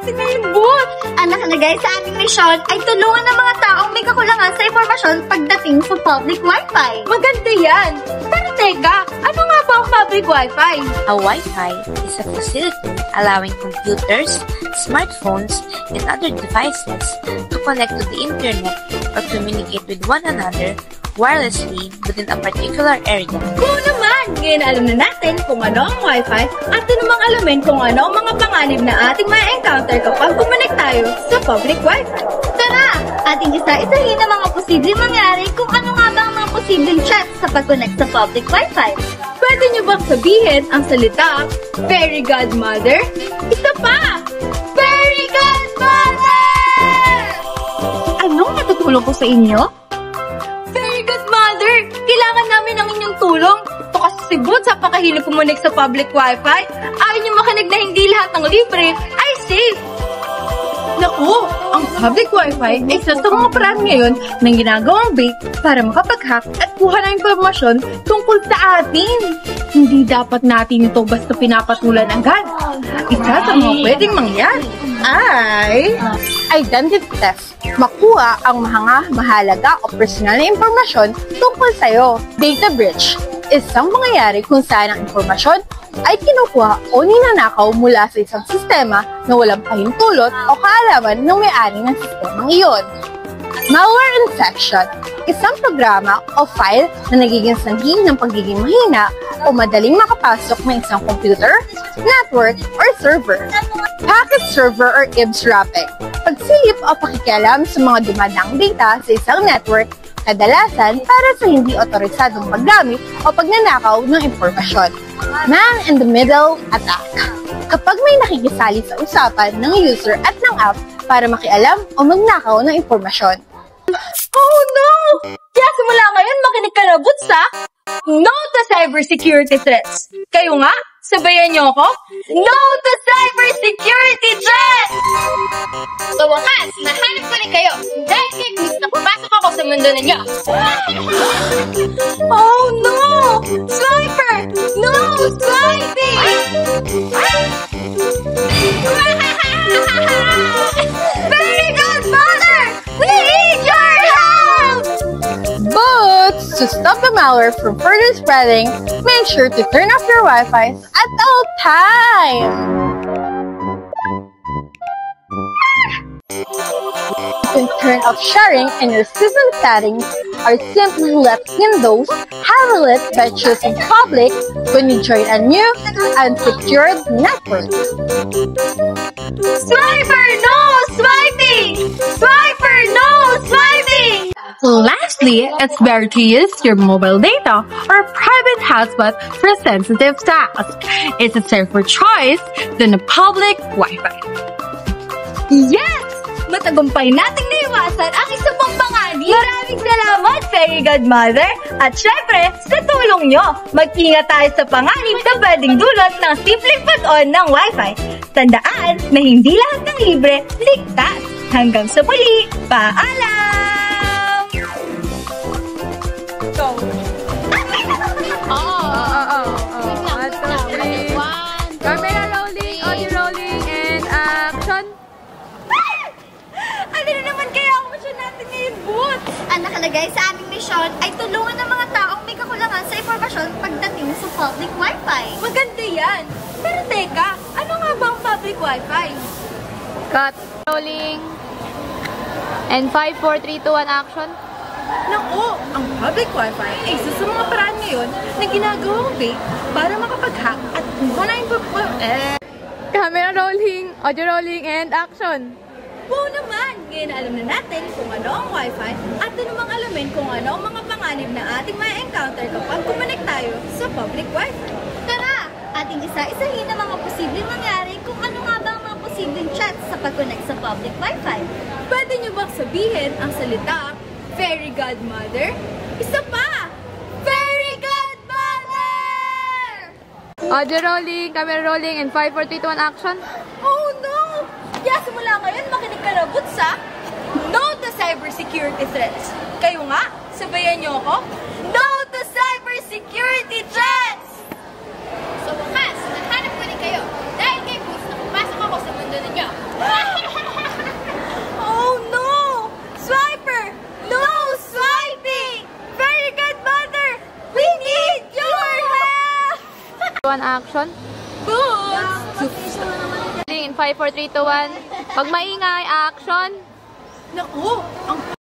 natin ngayon, Boots! Ang nakalagay sa ating misyon ay tulungan ng mga taong may kakulangan sa impormasyon pagdating sa public Wi-Fi. Maganda yan! Pero teka, ano nga ba ang public Wi-Fi? A Wi-Fi is a facility allowing computers, smartphones, and other devices to connect to the internet or communicate with one another wirelessly within a particular area. Oo naman! Ngayon alam na natin kung ano ang Wi-Fi at namang alamin kung ano ang mga panganib na ating ma-encounter kapag connect tayo sa public Wi-Fi. Tara! Ating isa-isahin ang mga posibleng mangyari kung ano nga ba ang mga posibleng threats sa pag-connect sa public Wi-Fi. Pwede niyo bang sabihin ang salita, Fairy Godmother? Isa pa! Fairy Godmother! Anong natutulong ko sa inyo? Fairy Godmother! Kailangan namin ang inyong tulong. Ito kasi si Boots sa pakahilig kumunik sa public Wi-Fi. Ayaw niyo makinig na hindi lahat ng libre ay safe. Naku, ang public Wi-Fi ay isa sa mga paraan ngayon ng ginagawang bait para makapag-hack at kuha ng impormasyon tungkol sa atin. Hindi dapat natin ito basta pinapatulan agad. Isa sa mga pwedeng mangyari ay identity theft. Makuha ang mga mahalaga o personal na impormasyon tungkol sa'yo. Data breach. Isang mangyayari kung saan ang impormasyon ay kinukuha o ninanakaw mula sa isang sistema na walang pahintulot o kaalaman ng may-ari ng sistemang iyon. Malware infection, isang programa o file na nagiging sanhi ng pagiging mahina o madaling makapasok ng isang computer, network, or server. Packet server or eavesdropping, pagsilip o pakikialam sa mga dumadang data sa isang network, kadalasan para sa hindi otorisadong paggamit o pagnanakaw ng impormasyon. Man-in-the-middle attack. Kapag may nakikisali sa usapan ng user at ng app para makialam o magnakaw ng impormasyon. Oh no! Kaya simula ngayon makinig ka na, Boots, ha? No to cybersecurity threats. Kayo nga, sabayan niyo ako? No to cybersecurity threats! Sa wakas, nahanap ko rin kayo dahil kay Chris na pumasok ako sa mundo ninyo. Oh no! Sniper! No! Sniping! Very good, Mother! We need your help! But to stop the malware from further spreading, make sure to turn off your Wi-Fi at all times. You can turn off sharing in your system settings or simply let Windows handle it by choosing public when you join a new unsecured network. Sniper, no swiping! Sniper, no swiping! Lastly, it's better to use your mobile data or private hotspot for sensitive tasks. It's a safer choice than a public Wi-Fi. Yes! Matagumpay nating naiwasan ang isa pang panganib. Maraming salamat, Fairy Godmother! At syempre, sa tulong nyo, mag-ingat tayo sa panganib na pwedeng dulot ng simpleng pag-on ng Wi-Fi. Tandaan na hindi lahat ng libre, ligtas. Hanggang sa muli, paalam! Go! Camera rolling, audio rolling, and action! Ano na naman kaya ang misyon natin ngayon, Boots? Ang nakalagay sa aming misyon ay tulungan ng mga taong may kakulangan sa impormasyon pagdating sa public Wi-Fi. Maganda yan! Pero teka, ano nga ba ang public Wi-Fi? Cut. Rolling. And 5, 4, 3, 2, 1, action. Naku, ang public Wi-Fi ay isa sa mga paraan ngayon na ginagawang bait para makapag-hack at kuha na Camera rolling, audio rolling, and action. Oo naman! Ngayon alam na natin kung ano ang Wi-Fi at namang alamin kung ano ang mga panganib na ating ma-encounter kapag connect tayo sa public Wi-Fi. Tara! Ating isa-isahin ang mga posibleng mangyari kung ano nga ba ang mga posibleng chats sa pag-connect sa public Wi-Fi. Pwede niyo bang sabihin ang salita, Fairy Godmother? Isa pa! Fairy Godmother! Audio rolling, camera rolling, and 5, 4, 3, 2, 1, action. Oh no! Kaya simula ngayon, makinig ka na, Boots, ha? No to cybersecurity threats. Kayo nga, sabayan niyo ako? No to cybersecurity threats! Sa wakas, nahanap ko rin kayo dahil kay Chris na pumasok ako sa mundo ninyo. 1 action. In 5, 4, 3, 2, 1. Pag maingay, action. Naku, ang